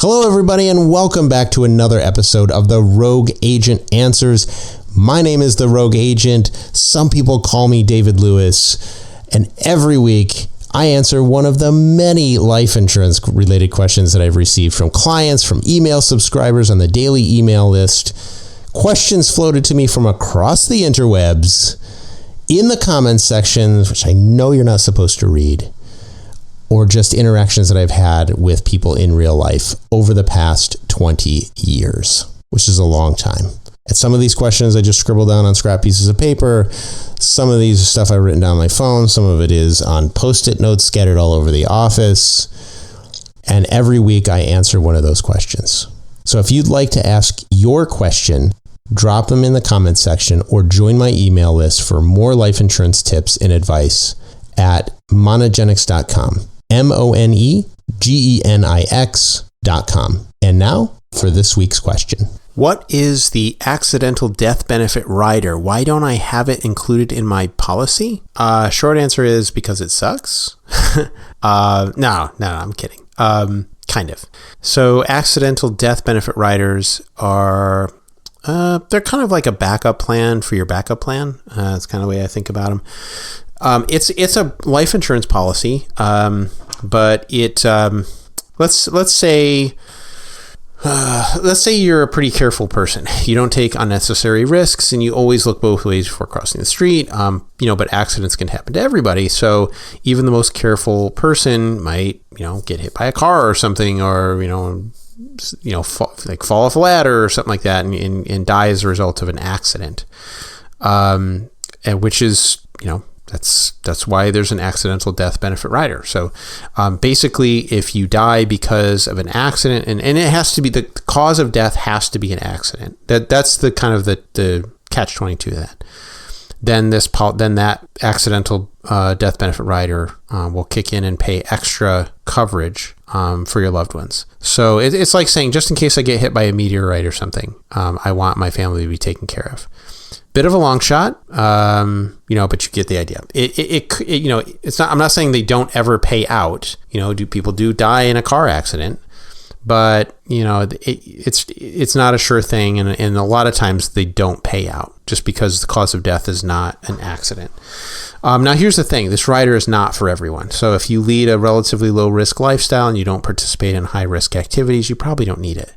Hello, everybody, and welcome back to another episode of the Rogue Agent Answers. My name is the Rogue Agent. Some people call me David Lewis, and every week I answer one of the many life insurance related questions that I've received from clients, from email subscribers on the daily email list. Questions floated to me from across the interwebs, in the comments sections, which I know you're not supposed to read, or just interactions that I've had with people in real life over the past 20 years, which is a long time. And some of these questions I just scribbled down on scrap pieces of paper. Some of these are stuff I've written down on my phone. Some of it is on Post-it notes scattered all over the office. And every week I answer one of those questions. So if you'd like to ask your question, drop them in the comments section or join my email list for more life insurance tips and advice at monogenics.com. monegenics.com. And now for this week's question. What is the accidental death benefit rider? Why don't I have it included in my policy? Short answer is because it sucks. No, I'm kidding. Kind of. So accidental death benefit riders are, they're kind of like a backup plan for your backup plan. That's kind of the way I think about them. It's a life insurance policy, but it let's say you're a pretty careful person. You don't take unnecessary risks, and you always look both ways before crossing the street. But accidents can happen to everybody. So even the most careful person might, get hit by a car or something, or fall off a ladder or something like that, and die as a result of an accident. And which is, that's why there's an accidental death benefit rider. So basically, if you die because of an accident, and it has to be, the cause of death has to be an accident. That's the kind of the catch-22 of that. Then that accidental death benefit rider will kick in and pay extra coverage for your loved ones. So it's like saying, just in case I get hit by a meteorite or something, I want my family to be taken care of. Bit of a long shot, but you get the idea. It's not. I'm not saying they don't ever pay out. People do die in a car accident, but it's not a sure thing, and a lot of times they don't pay out just because the cause of death is not an accident. Now here's the thing: this rider is not for everyone. So if you lead a relatively low risk lifestyle and you don't participate in high risk activities, you probably don't need it.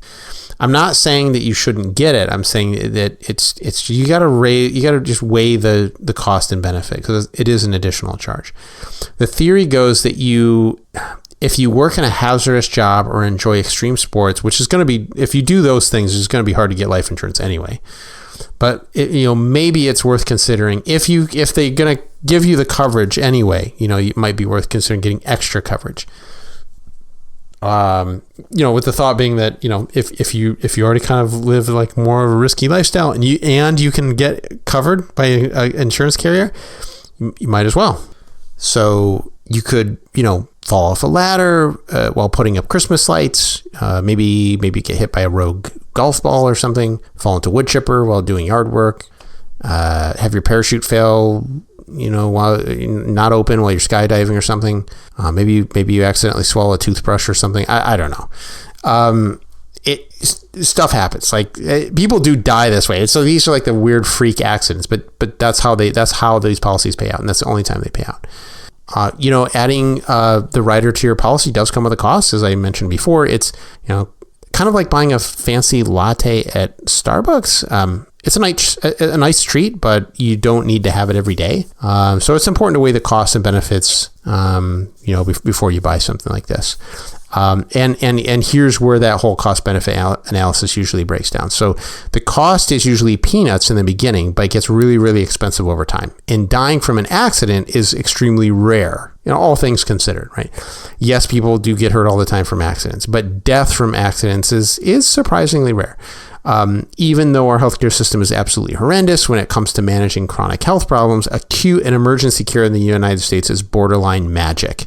I'm not saying that you shouldn't get it. I'm saying that it's you got to just weigh the cost and benefit, because it is an additional charge. The theory goes that if you work in a hazardous job or enjoy extreme sports, which is going to be, if you do those things, it's going to be hard to get life insurance anyway. But maybe it's worth considering if they're going to give you the coverage anyway. It might be worth considering getting extra coverage. With the thought being that, if you already kind of live like more of a risky lifestyle and you can get covered by an insurance carrier, you might as well. So you could, fall off a ladder while putting up Christmas lights, maybe get hit by a rogue golf ball or something, fall into wood chipper while doing yard work, have your parachute fail, while not open while you're skydiving or something. Maybe you accidentally swallow a toothbrush or something. I don't know. Stuff happens. Like people do die this way. So these are like the weird freak accidents, but that's how these policies pay out, and that's the only time they pay out. Adding the rider to your policy does come with a cost, as I mentioned before. It's kind of like buying a fancy latte at Starbucks. It's a nice treat, but you don't need to have it every day. So it's important to weigh the costs and benefits, before you buy something like this. And here's where that whole cost benefit analysis usually breaks down. So the cost is usually peanuts in the beginning, but it gets really, really expensive over time. And dying from an accident is extremely rare, all things considered, right? Yes, people do get hurt all the time from accidents, but death from accidents is surprisingly rare. Even though our healthcare system is absolutely horrendous when it comes to managing chronic health problems, acute and emergency care in the United States is borderline magic.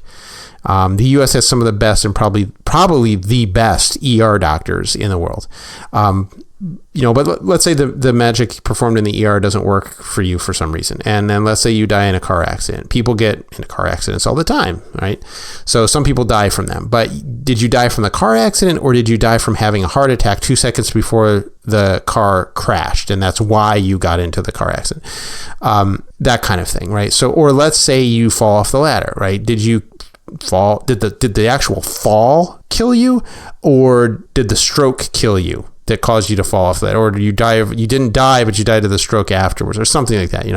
The U.S. has some of the best and probably the best ER doctors in the world. But let's say the magic performed in the ER doesn't work for you for some reason. And then let's say you die in a car accident. People get into car accidents all the time, right? So some people die from them, but did you die from the car accident, or did you die from having a heart attack 2 seconds before the car crashed, and that's why you got into the car accident? That kind of thing, right? So, or let's say you fall off the ladder, right? Did you fall? Did the actual fall kill you, or did the stroke kill you that caused you to fall off that? Or did you die you didn't die, but you died of the stroke afterwards, or something like that,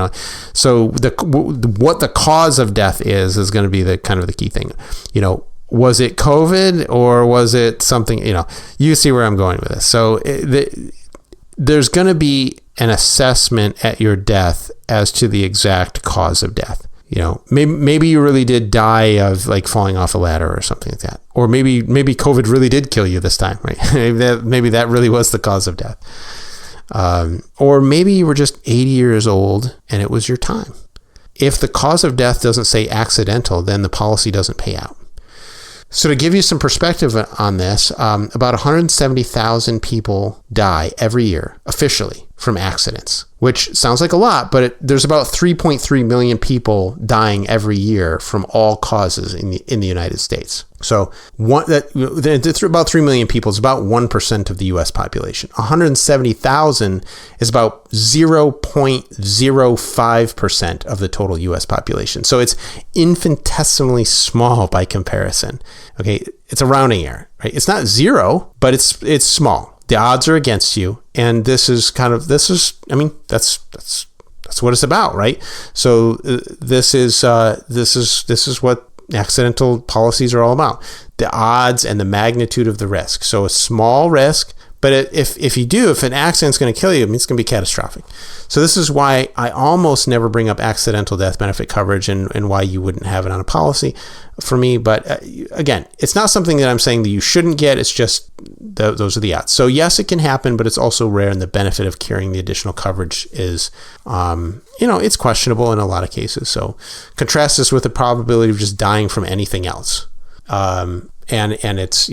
So what the cause of death is going to be the kind of the key thing. Was it COVID, or was it something, you see where I'm going with this. So there's going to be an assessment at your death as to the exact cause of death. Maybe you really did die of like falling off a ladder or something like that. Or maybe COVID really did kill you this time, right? maybe that really was the cause of death. Or maybe you were just 80 years old and it was your time. If the cause of death doesn't say accidental, then the policy doesn't pay out. So to give you some perspective on this, about 170,000 people die every year officially from accidents, which sounds like a lot, but there's about 3.3 million people dying every year from all causes in the United States. So about 3 million people is about 1% of the U.S. population. 170,000 is about 0.05% of the total U.S. population. So it's infinitesimally small by comparison. Okay, it's a rounding error, right? It's not zero, but it's small. The odds are against you, and that's what it's about, right? So this is what accidental policies are all about. The odds and the magnitude of the risk. So a small risk, but if an accident's going to kill you, it's going to be catastrophic. So this is why I almost never bring up accidental death benefit coverage and why you wouldn't have it on a policy for me. But again, it's not something that I'm saying that you shouldn't get. It's just those are the odds. So yes, it can happen, but it's also rare, and the benefit of carrying the additional coverage is, it's questionable in a lot of cases. So contrast this with the probability of just dying from anything else. And it's,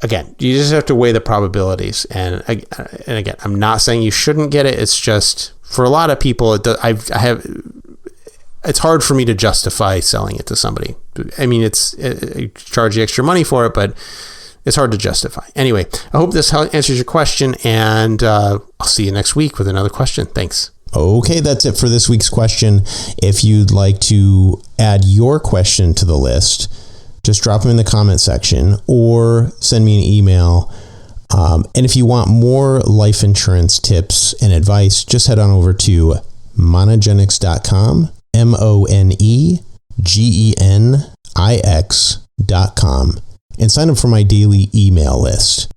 again, you just have to weigh the probabilities. And again, I'm not saying you shouldn't get it. It's just for a lot of people, it's hard for me to justify selling it to somebody. I mean, charge you extra money for it, but it's hard to justify. Anyway, I hope this answers your question, and I'll see you next week with another question. Thanks. Okay, that's it for this week's question. If you'd like to add your question to the list, just drop them in the comment section or send me an email. And if you want more life insurance tips and advice, just head on over to monogenics.com, MONEGENIX.com, and sign up for my daily email list.